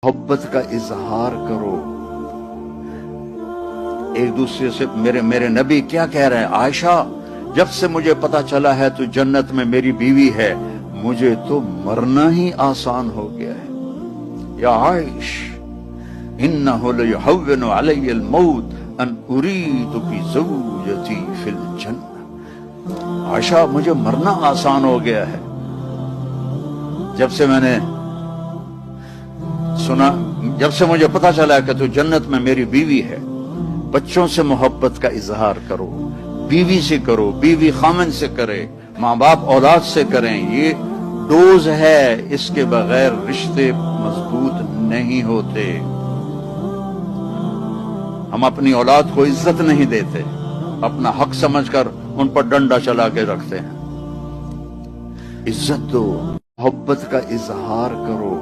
मोहब्बत का इजहार करो एक दूसरे से। मेरे नबी क्या कह रहे हैं, आयशा जब से मुझे पता चला है तू जन्नत में मेरी बीवी है, मुझे तो मरना ही आसान हो गया है। या आयश इन्नहु लयुहव्विनु अलैयल मौत अन उरीदु बि ज़ौजती फिल जन्नह। आयशा मुझे मरना आसान हो गया है जब से मैंने सुना, जब से मुझे पता चला कि तू जन्नत में मेरी बीवी है। बच्चों से मोहब्बत का इजहार करो, बीवी से करो, बीवी खामन से करे, माँ बाप औलाद से करें। ये डोज है, इसके बगैर रिश्ते मजबूत नहीं होते। हम अपनी औलाद को इज्जत नहीं देते, अपना हक समझकर उन पर डंडा चला के रखते हैं। इज्जत दो, मोहब्बत का इजहार करो।